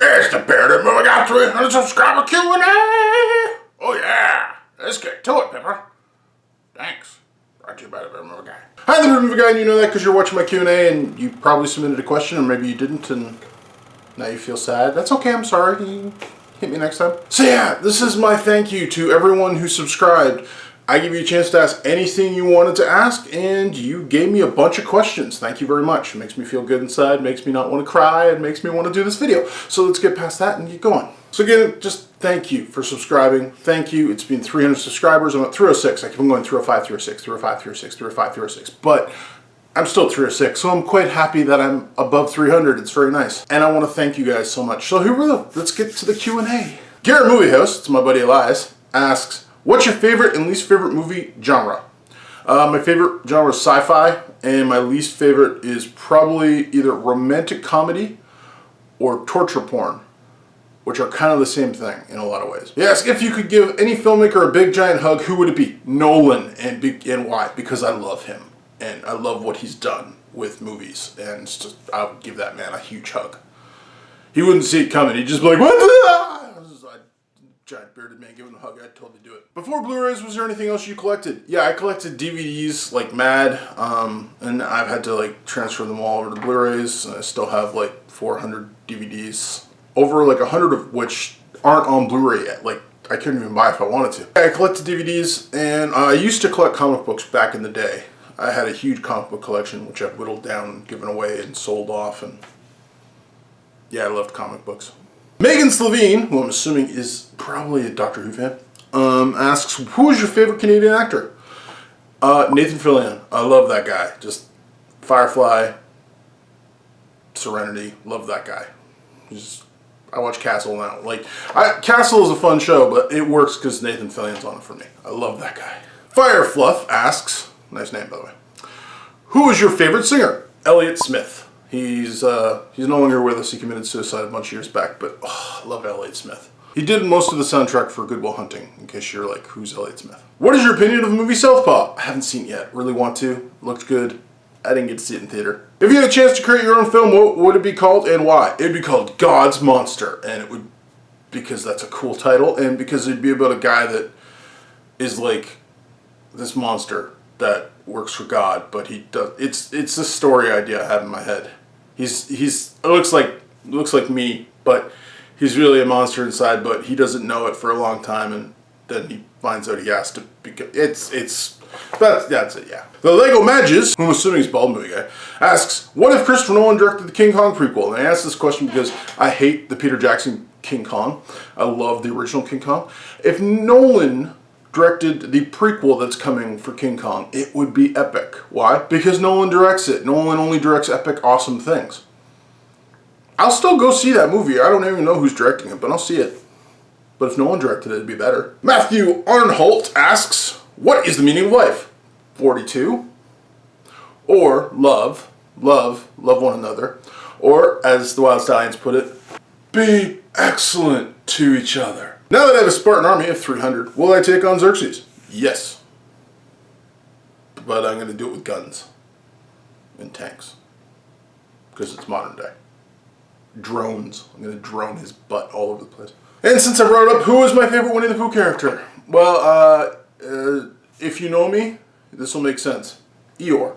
It's the Bearded Movie Guy 300 subscriber Q&A! Oh yeah! Let's get to it, Pepper. Thanks. Brought to you by the Bearded Movie Guy. Hi, the Bearded Movie Guy, and you know that because you're watching my Q&A and you probably submitted a question, or maybe you didn't, and now you feel sad. That's okay, I'm sorry. You hit me next time. So yeah, this is my thank you to everyone who subscribed. I give you a chance to ask anything you wanted to ask, and you gave me a bunch of questions. Thank you very much. It makes me feel good inside, makes me not want to cry, it makes me want to do this video. So let's get past that and get going. So again, just thank you for subscribing. Thank you. It's been 300 subscribers. I'm at 306. I keep on going 305, 306, 305, 306, 305, 306. But I'm still 306, so I'm quite happy that I'm above 300. It's very nice. And I want to thank you guys so much. So here we go. Let's get to the Q&A. Garrett Movie House, it's my buddy Elias, asks, what's your favorite and least favorite movie genre? My favorite genre is sci-fi, and my least favorite is probably either romantic comedy or torture porn, which are kind of the same thing in a lot of ways. Yes, if you could give any filmmaker a big giant hug, who would it be? Nolan, and why? Because I love him, and I love what he's done with movies, and it's just, I would give that man a huge hug. He wouldn't see it coming, he'd just be like, what the? Giant bearded man giving a hug, I'd totally do it. Before Blu-rays, was there anything else you collected? Yeah, I collected DVDs like mad, and I've had to like transfer them all over to Blu-rays. I still have like 400 DVDs, over like 100 of which aren't on Blu-ray yet. Like, I couldn't even buy if I wanted to. I collected DVDs, and I used to collect comic books back in the day. I had a huge comic book collection, which I've whittled down, given away, and sold off, and yeah, I loved comic books. Megan Slavine, who I'm assuming is probably a Doctor Who fan, asks, who is your favorite Canadian actor? Nathan Fillion. I love that guy. Just Firefly, Serenity, love that guy. I watch Castle now. Like, Castle is a fun show, but it works because Nathan Fillion's on it for me. I love that guy. Firefluff asks, nice name by the way, who is your favorite singer? Elliott Smith. He's no longer with us. He committed suicide a bunch of years back, but I love Elliott Smith. He did most of the soundtrack for Good Will Hunting, in case you're like, who's Elliott Smith? What is your opinion of the movie Southpaw? I haven't seen it yet. Really want to. Looked good. I didn't get to see it in theater. If you had a chance to create your own film, what would it be called and why? It'd be called God's Monster, and it would, because that's a cool title, and because it'd be about a guy that is like this monster that works for God, but he does. It's a story idea I have in my head. It looks like me, but he's really a monster inside, but he doesn't know it for a long time, and then he finds out he has to become, that's it, yeah. The Lego Mages, who I'm assuming is Bald Movie Guy, asks, what if Christopher Nolan directed the King Kong prequel? And I ask this question because I hate the Peter Jackson King Kong. I love the original King Kong. If Nolan directed the prequel that's coming for King Kong, it would be epic. Why? Because Nolan directs it. Nolan only directs epic, awesome things. I'll still go see that movie. I don't even know who's directing it, but I'll see it. But if Nolan directed it, it'd be better. Matthew Arnholt asks, what is the meaning of life? 42? Or love one another. Or, as the Wild Stallions put it, be excellent to each other. Now that I have a Spartan army of 300, will I take on Xerxes? Yes. But I'm going to do it with guns. And tanks. Because it's modern day. Drones. I'm going to drone his butt all over the place. And since I brought it up, who is my favorite Winnie the Pooh character? Well, if you know me, this will make sense. Eeyore.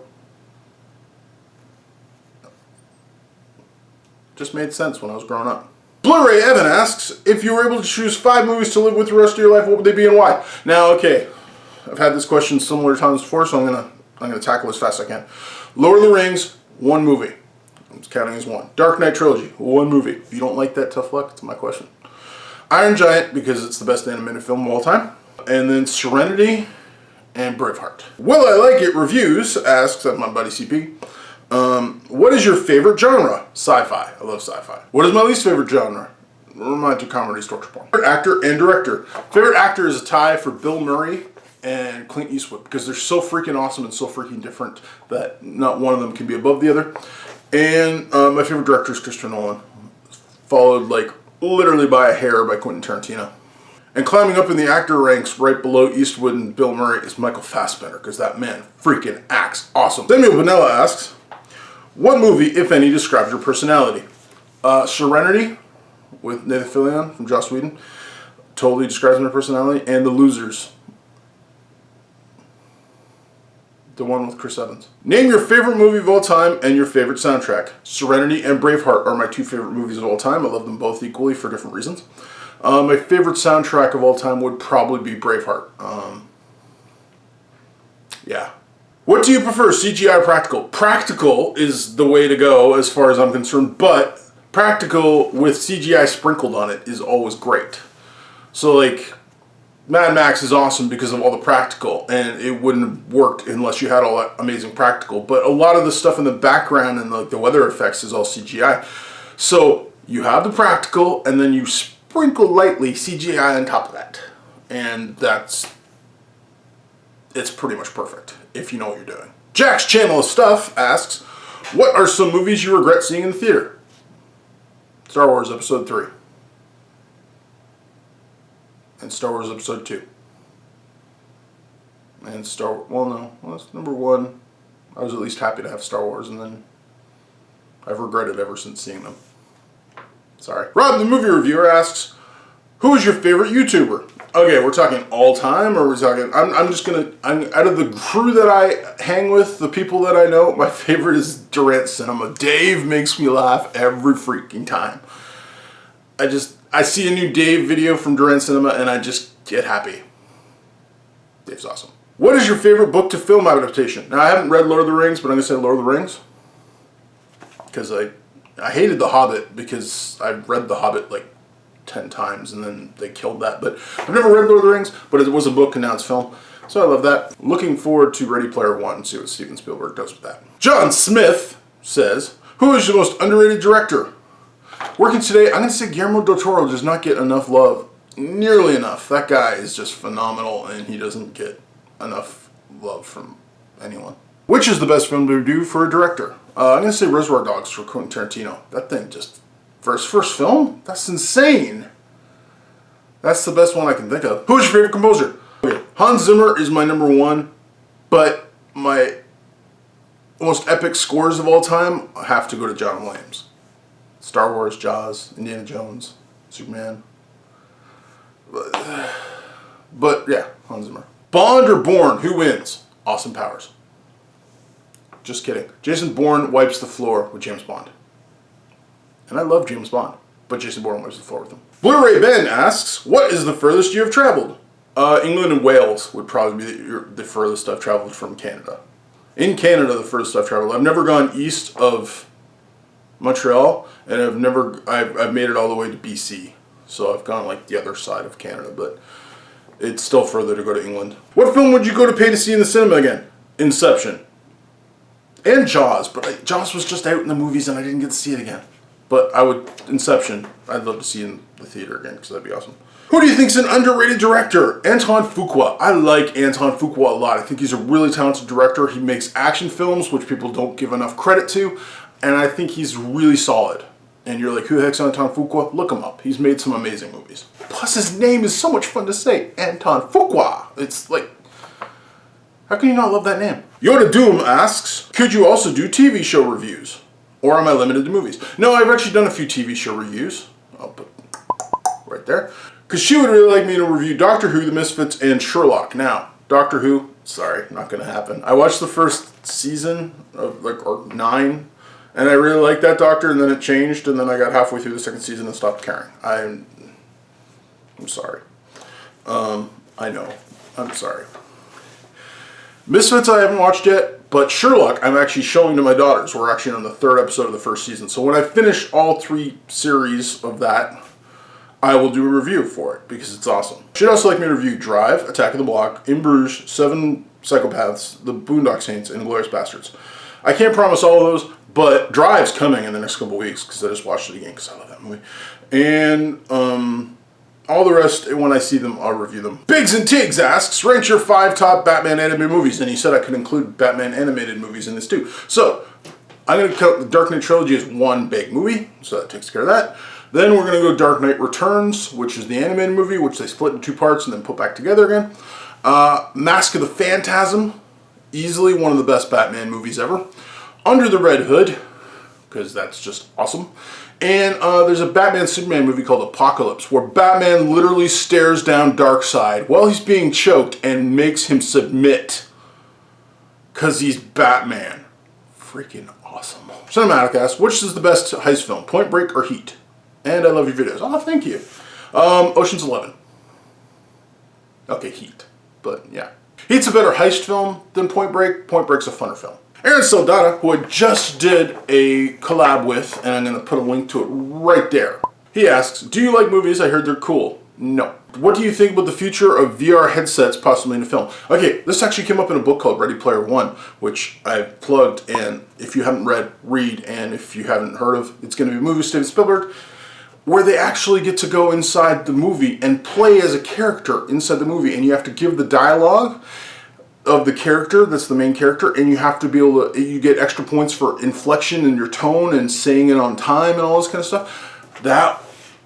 Just made sense when I was growing up. Blu-ray Evan asks, if you were able to choose 5 movies to live with the rest of your life, what would they be and why? Now, okay, I've had this question similar times before, so I'm gonna tackle as fast as I can. Lord of the Rings, 1 movie. I'm just counting as 1. Dark Knight Trilogy, 1 movie. If you don't like that, tough luck, it's my question. Iron Giant, because it's the best animated film of all time. And then Serenity and Braveheart. Will I Like It Reviews asks, that's my buddy CP, what is your favorite genre? Sci-fi. I love sci-fi. What is my least favorite genre? Romantic comedies, torture porn. Favorite actor and director. Favorite actor is a tie for Bill Murray and Clint Eastwood, because they're so freaking awesome and so freaking different that not one of them can be above the other. And my favorite director is Christopher Nolan, followed like literally by a hair by Quentin Tarantino. And climbing up in the actor ranks right below Eastwood and Bill Murray is Michael Fassbender, because that man freaking acts awesome. Samuel Vanilla asks, what movie, if any, describes your personality? Serenity, with Nathan Fillion from Joss Whedon. Totally describes my personality. And The Losers. The one with Chris Evans. Name your favorite movie of all time and your favorite soundtrack. Serenity and Braveheart are my two favorite movies of all time. I love them both equally for different reasons. My favorite soundtrack of all time would probably be Braveheart. Yeah. What do you prefer, CGI or practical? Practical is the way to go as far as I'm concerned, but practical with CGI sprinkled on it is always great. So like, Mad Max is awesome because of all the practical, and it wouldn't have worked unless you had all that amazing practical. But a lot of the stuff in the background and like the weather effects is all CGI. So you have the practical, and then you sprinkle lightly CGI on top of that. And it's pretty much perfect if you know what you're doing. Jack's Channel of Stuff asks, what are some movies you regret seeing in the theater? Star Wars Episode 3. And Star Wars Episode 2. And that's number 1. I was at least happy to have Star Wars, and then I've regretted ever since seeing them. Sorry. Rob, the movie reviewer, asks, who is your favorite YouTuber? Okay, we're talking all time, or we're talking... I'm out of the crew that I hang with, the people that I know, my favorite is Durant Cinema. Dave makes me laugh every freaking time. I see a new Dave video from Durant Cinema, and I just get happy. Dave's awesome. What is your favorite book to film adaptation? Now, I haven't read Lord of the Rings, but I'm going to say Lord of the Rings. Because I hated The Hobbit, because I read The Hobbit like 10 times, and then they killed that. But I've never read Lord of the Rings, but it was a book and now it's film. So I love that. Looking forward to Ready Player One, see what Steven Spielberg does with that. John Smith says, who is the most underrated director? Working today, I'm going to say Guillermo del Toro does not get enough love. Nearly enough. That guy is just phenomenal, and he doesn't get enough love from anyone. Which is the best film to do for a director? I'm going to say Reservoir Dogs for Quentin Tarantino. That thing just... For his first film? That's insane. That's the best one I can think of. Who's your favorite composer? Okay, Hans Zimmer is my number 1, but my most epic scores of all time have to go to John Williams. Star Wars, Jaws, Indiana Jones, Superman. But yeah, Hans Zimmer. Bond or Bourne, who wins? Austin Powers. Just kidding. Jason Bourne wipes the floor with James Bond. And I love James Bond, but Jason Bourne wipes the floor with him. Blu-ray Ben asks, what is the furthest you have traveled? England and Wales would probably be the furthest I've traveled from Canada. In Canada, the furthest I've traveled. I've never gone east of Montreal, and I've made it all the way to BC. So I've gone like the other side of Canada, but it's still further to go to England. What film would you go to pay to see in the cinema again? Inception. And Jaws, but Jaws was just out in the movies and I didn't get to see it again. But Inception, I'd love to see in the theater again, because that'd be awesome. Who do you think's an underrated director? Antoine Fuqua. I like Antoine Fuqua a lot. I think he's a really talented director. He makes action films, which people don't give enough credit to, and I think he's really solid. And you're like, who the heck's Antoine Fuqua? Look him up. He's made some amazing movies. Plus, his name is so much fun to say. Antoine Fuqua. It's like, how can you not love that name? Yoda Doom asks, could you also do TV show reviews? Or am I limited to movies? No, I've actually done a few TV show reviews. I'll put right there. Because she would really like me to review Doctor Who, The Misfits, and Sherlock. Now, Doctor Who, sorry, not going to happen. I watched the first season of or 9, and I really liked that Doctor, and then it changed, and then I got halfway through the second season and stopped caring. I'm sorry. I know. I'm sorry. Misfits I haven't watched yet, but Sherlock I'm actually showing to my daughters. We're actually on the 3rd episode of the first season. So when I finish all 3 series of that, I will do a review for it because it's awesome. She'd also like me to review Drive, Attack of the Block, In Bruges, 7 Psychopaths, The Boondock Saints, and Inglourious Bastards. I can't promise all of those, but Drive's coming in the next couple weeks because I just watched it again because I love that movie. And all the rest, when I see them, I'll review them. Biggs and Tiggs asks, rank your 5 top Batman animated movies. And he said I could include Batman animated movies in this too. So, I'm going to count the Dark Knight trilogy as one big movie. So that takes care of that. Then we're going to go Dark Knight Returns, which is the animated movie, which they split in 2 parts and then put back together again. Mask of the Phantasm, easily one of the best Batman movies ever. Under the Red Hood, because that's just awesome. And there's a Batman-Superman movie called Apocalypse, where Batman literally stares down Darkseid while he's being choked and makes him submit. Because he's Batman. Freaking awesome. Cinematic asks, which is the best heist film, Point Break or Heat? And I love your videos. Oh, thank you. Ocean's 11. Okay, Heat. But yeah. Heat's a better heist film than Point Break. Point Break's a funner film. Aaron Soldata, who I just did a collab with, and I'm going to put a link to it right there. He asks, do you like movies? I heard they're cool. No. What do you think about the future of VR headsets possibly in a film? Okay, this actually came up in a book called Ready Player One, which I've plugged, and if you haven't read, read, and if you haven't heard of, it's going to be a movie, Steven Spielberg, where they actually get to go inside the movie and play as a character inside the movie, and you have to give the dialogue of the character that's the main character, and you have to be able to, you get extra points for inflection in your tone and saying it on time and all this kind of stuff. That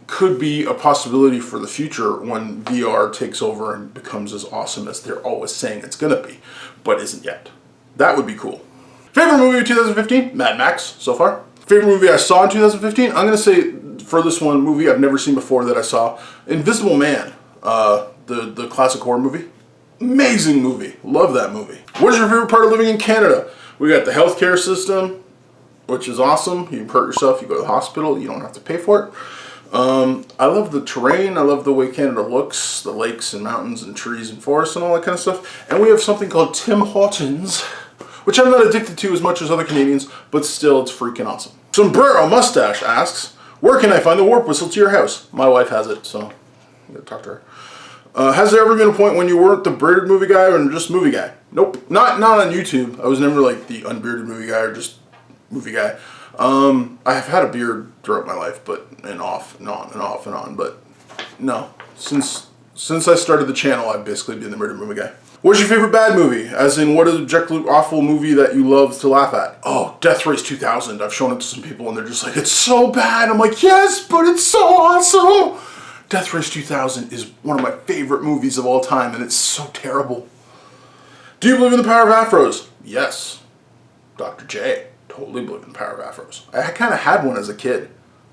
could be a possibility for the future when VR takes over and becomes as awesome as they're always saying it's gonna be, but isn't yet. That would be cool. Favorite movie of 2015? Mad Max, so far. Favorite movie I saw in 2015? I'm gonna say, for this one, movie I've never seen before that I saw, Invisible Man, the classic horror movie. Amazing movie. Love that movie. What is your favorite part of living in Canada? We got the healthcare system, which is awesome. You hurt yourself, you go to the hospital, you don't have to pay for it. I love the terrain. I love the way Canada looks, the lakes and mountains and trees and forests and all that kind of stuff. And we have something called Tim Hortons, which I'm not addicted to as much as other Canadians, but still it's freaking awesome. Sombrero Mustache asks, where can I find the warp whistle to your house? My wife has it, so I'm going to talk to her. Has there ever been a point when you weren't the bearded movie guy or just movie guy? Nope. Not on YouTube. I was never like the unbearded movie guy or just movie guy. I've had a beard throughout my life, but and off and on and off and on, but no. Since I started the channel, I've basically been the bearded movie guy. What's your favorite bad movie? As in, what is an objectively awful movie that you love to laugh at? Oh, Death Race 2000. I've shown it to some people and they're just like, it's so bad. I'm like, yes, but it's so awesome. Death Race 2000 is one of my favorite movies of all time, and it's so terrible. Do you believe in the power of afros? Yes. Dr. J. Totally believe in the power of afros. I kind of had one as a kid.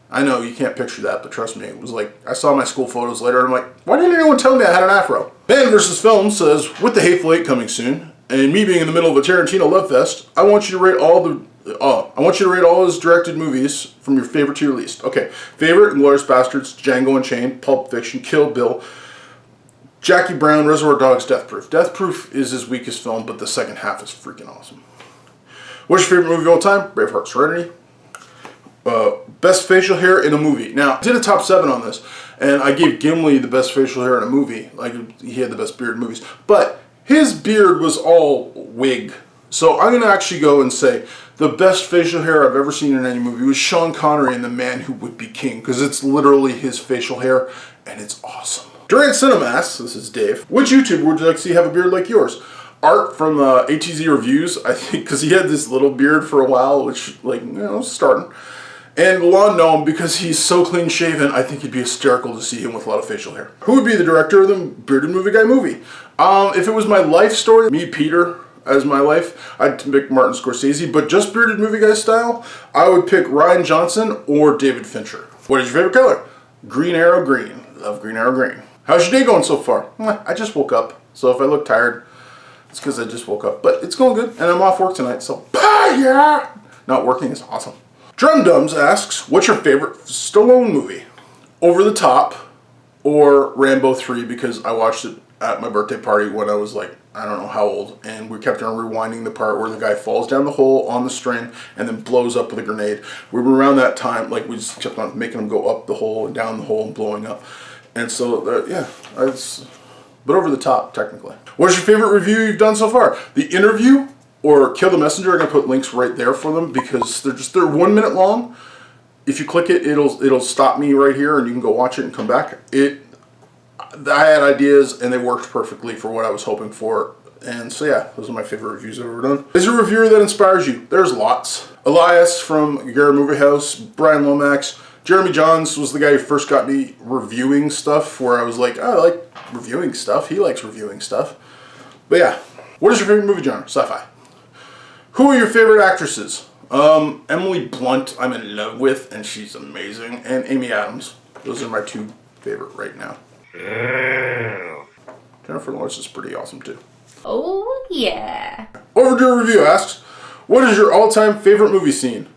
I know you can't picture that, but trust me, it was like, I saw my school photos later, and I'm like, why didn't anyone tell me I had an afro? Man vs. Film says, with The Hateful Eight coming soon, and me being in the middle of a Tarantino love fest, I want you to rate all his directed movies from your favorite to your least. Okay, favorite: Inglourious Bastards, Django Unchained, Pulp Fiction, Kill Bill, Jackie Brown, Reservoir Dogs, Death Proof. Death Proof is his weakest film, but the second half is freaking awesome. What's your favorite movie of all time? Braveheart, Serenity. Best facial hair in a movie. Now, I did a top 7 on this, and I gave Gimli the best facial hair in a movie. Like, he had the best beard in movies. But his beard was all wig. So I'm going to actually go and say the best facial hair I've ever seen in any movie was Sean Connery in The Man Who Would Be King, because it's literally his facial hair, and it's awesome. Durant Cinemass, this is Dave, which YouTuber would you like to see have a beard like yours? Art from ATZ Reviews, I think, because he had this little beard for a while, which, like, you know, starting. And Lawn Gnome, because he's so clean shaven, I think it'd be hysterical to see him with a lot of facial hair. Who would be the director of the Bearded Movie Guy movie? If it was my life story, me, Peter, as my life, I'd pick Martin Scorsese, but just Bearded Movie Guy style, I would pick Rian Johnson or David Fincher. What is your favorite color? Green Arrow Green. Love Green Arrow Green. How's your day going so far? I just woke up, so if I look tired, it's because I just woke up. But it's going good, and I'm off work tonight, so yeah! Not working is awesome. Drum Dums asks, what's your favorite Stallone movie? Over the Top or Rambo 3, because I watched it at my birthday party when I was like, I don't know how old, and we kept on rewinding the part where the guy falls down the hole on the string and then blows up with a grenade. We were around that time, like we just kept on making him go up the hole and down the hole and blowing up. And so, yeah, but Over the Top, technically. What's your favorite review you've done so far? The Interview or Kill the Messenger. I'm gonna put links right there for them because they're 1 minute long. If you click it, it'll stop me right here, and you can go watch it and come back. I had ideas, and they worked perfectly for what I was hoping for. And so yeah, those are my favorite reviews I've ever done. Is there a reviewer that inspires you? There's lots. Elias from Gara Movie House, Brian Lomax, Jeremy Johns was the guy who first got me reviewing stuff, where I was like, oh, I like reviewing stuff. He likes reviewing stuff. But yeah, what is your favorite movie genre? Sci-fi. Who are your favorite actresses? Emily Blunt, I'm in love with, and she's amazing. And Amy Adams. Those are my two favorite right now. Jennifer Lawrence is pretty awesome too. Oh, yeah. Overdue Review asks, what is your all-time favorite movie scene?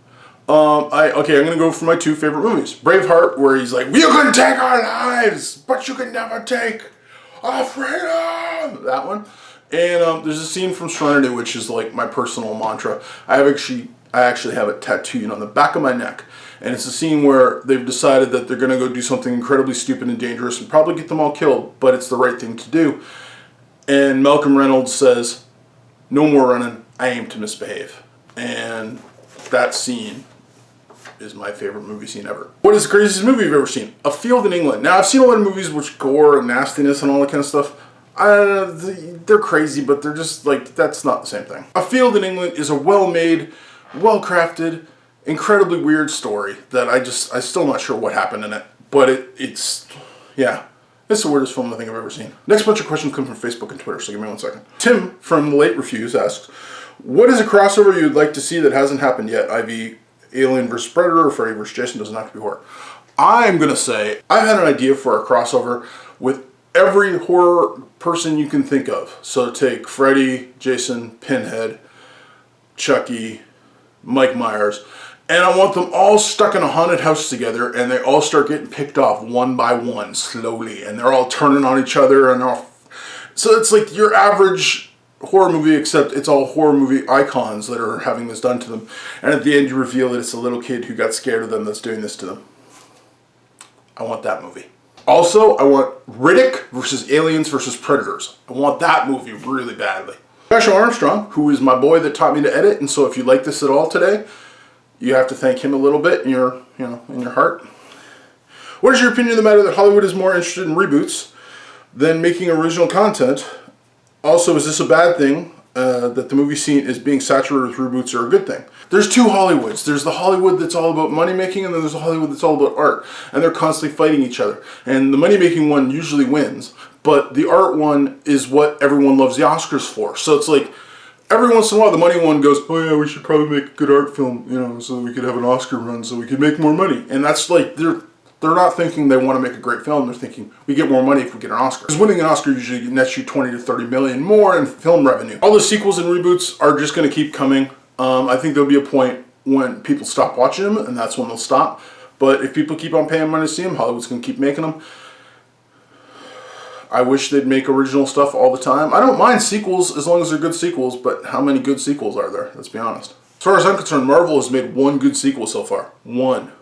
I'm gonna go for my two favorite movies. Braveheart, where he's like, you can take our lives, but you can never take our freedom. That one. And there's a scene from Serenity, which is like my personal mantra. I actually have it tattooed on the back of my neck. And it's a scene where they've decided that they're gonna go do something incredibly stupid and dangerous and probably get them all killed, but it's the right thing to do. And Malcolm Reynolds says, no more running, I aim to misbehave. And that scene is my favorite movie scene ever. What is the craziest movie you've ever seen? A Field in England. Now, I've seen a lot of movies which gore and nastiness and all that kind of stuff. They're crazy, but they're just like, that's not the same thing. A Field in England is a well-made, well-crafted, incredibly weird story that I'm still not sure what happened in it. But it's the weirdest film I think I've ever seen. Next bunch of questions come from Facebook and Twitter, so give me 1 second. Tim from The Late Refuse asks, what is a crossover you'd like to see that hasn't happened yet? I.v. Alien vs. Predator or Freddy vs. Jason, doesn't have to be horror. I'm going to say, I've had an idea for a crossover with every horror person you can think of. So take Freddy, Jason, Pinhead, Chucky, Mike Myers, and I want them all stuck in a haunted house together, and they all start getting picked off one by one, slowly, and they're all turning on each other, so it's like your average horror movie, except it's all horror movie icons that are having this done to them, and at the end you reveal that it's a little kid who got scared of them that's doing this to them. I want that movie. Also, I want Riddick versus Aliens versus Predators. I want that movie really badly. Joshua Armstrong, who is my boy that taught me to edit, and so if you like this at all today, you have to thank him a little bit in your heart. What is your opinion of the matter that Hollywood is more interested in reboots than making original content? Also, is this a bad thing that the movie scene is being saturated with reboots, or a good thing? There's two Hollywoods. There's the Hollywood that's all about money making, and then there's the Hollywood that's all about art. And they're constantly fighting each other. And the money making one usually wins, but the art one is what everyone loves the Oscars for. So it's like, every once in a while the money one goes, oh yeah, we should probably make a good art film, so we could have an Oscar run, so we could make more money. And that's like, they're not thinking they want to make a great film. They're thinking, we get more money if we get an Oscar. Because winning an Oscar usually nets you 20 to 30 million more in film revenue. All the sequels and reboots are just going to keep coming. I think there'll be a point when people stop watching them, and that's when they'll stop. But if people keep on paying money to see them, Hollywood's going to keep making them. I wish they'd make original stuff all the time. I don't mind sequels as long as they're good sequels, but how many good sequels are there? Let's be honest. As far as I'm concerned, Marvel has made one good sequel so far. One.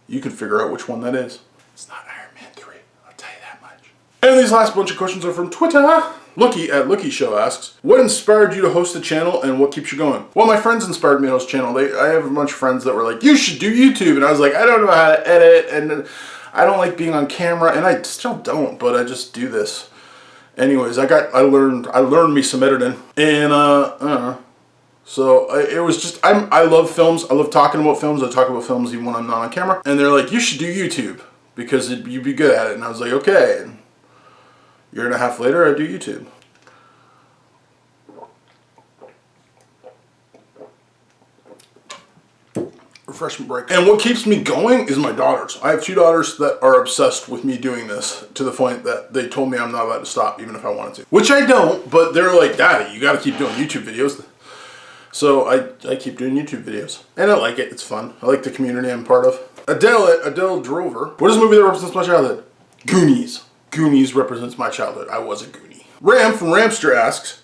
You can figure out which one that is. It's not Iron Man 3, I'll tell you that much. And these last bunch of questions are from Twitter. Lucky at Lucky Show asks, what inspired you to host the channel and what keeps you going? Well, my friends inspired me to host the channel. I have a bunch of friends that were like, you should do YouTube. And I was like, I don't know how to edit, and I don't like being on camera, and I still don't, but I just do this. Anyways, I learned me some editing, and I don't know. So it was just, I love films. I love talking about films. I talk about films even when I'm not on camera. And they're like, you should do YouTube because you'd be good at it. And I was like, okay. And a year and a half later, I do YouTube. Refreshment break. And what keeps me going is my daughters. I have two daughters that are obsessed with me doing this to the point that they told me I'm not allowed to stop even if I wanted to. Which I don't, but they're like, Daddy, you gotta keep doing YouTube videos. So I keep doing YouTube videos. And I like it, it's fun. I like the community I'm part of. Adele Drover. What is a movie that represents my childhood? Goonies. Goonies represents my childhood. I was a Goonie. Ram from Ramster asks,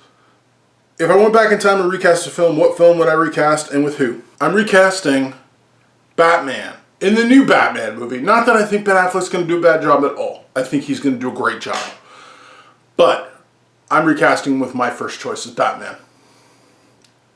if I went back in time and recast a film, what film would I recast and with who? I'm recasting Batman in the new Batman movie. Not that I think Ben Affleck's going to do a bad job at all. I think he's going to do a great job. But I'm recasting with my first choice as Batman.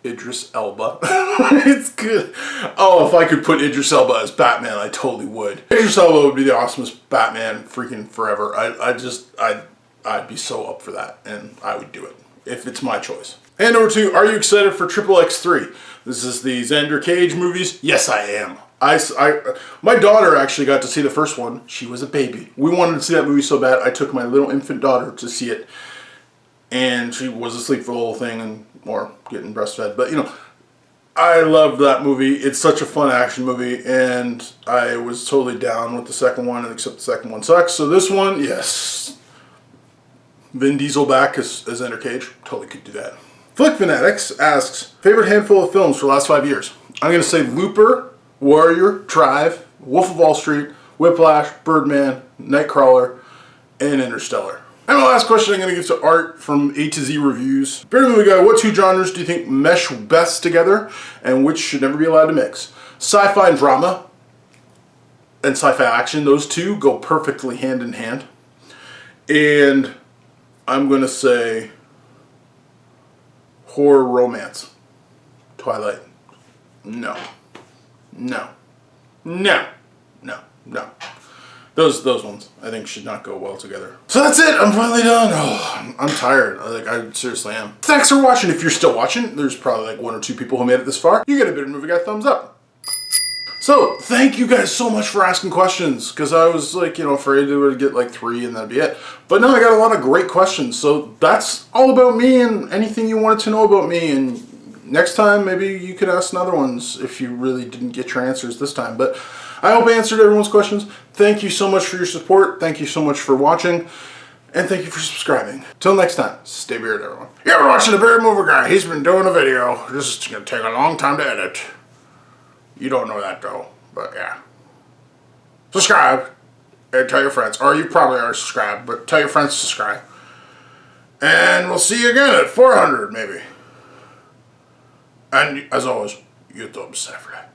Idris Elba. It's good. Oh, if I could put Idris Elba as Batman, I totally would. Idris Elba would be the awesomest Batman freaking forever. I'd be so up for that, and I would do it if it's my choice. And number 2, are you excited for XXX3? This is the Xander Cage movies. Yes, I am. My daughter actually got to see the first one. She was a baby. We wanted to see that movie so bad. I took my little infant daughter to see it, and she was asleep for the whole thing or getting breastfed. But I loved that movie. It's such a fun action movie, and I was totally down with the second one, except the second one sucks. So this one, yes. Vin Diesel back as Enter Cage. Totally could do that. Flick Fanatics asks, favorite handful of films for the last 5 years? I'm going to say Looper, Warrior, Drive, Wolf of Wall Street, Whiplash, Birdman, Nightcrawler, and Interstellar. And the last question I'm going to give to Art from A to Z Reviews. Bearded Movie Guy, what two genres do you think mesh best together and which should never be allowed to mix? Sci-fi and drama and sci-fi action, those two go perfectly hand in hand. And I'm going to say horror romance. Twilight. No. No. No. No. No. Those ones, I think, should not go well together. So that's it. I'm finally done. Oh, I'm tired. I seriously am. Thanks for watching. If you're still watching, there's probably like 1 or 2 people who made it this far. You get a Bearded Movie Guy thumbs up. So, thank you guys so much for asking questions, because I was like, afraid they would get like 3 and that'd be it. But no, I got a lot of great questions. So that's all about me and anything you wanted to know about me. And next time, maybe you could ask another ones if you really didn't get your answers this time. But I hope I answered everyone's questions. Thank you so much for your support. Thank you so much for watching. And thank you for subscribing. Till next time, stay bearded, everyone. You've been watching the Bearded Movie Guy. He's been doing a video. This is going to take a long time to edit. You don't know that though, but yeah. Subscribe and tell your friends. Or you probably are subscribed, but tell your friends to subscribe. And we'll see you again at 400 maybe. And as always, you thumbs for that.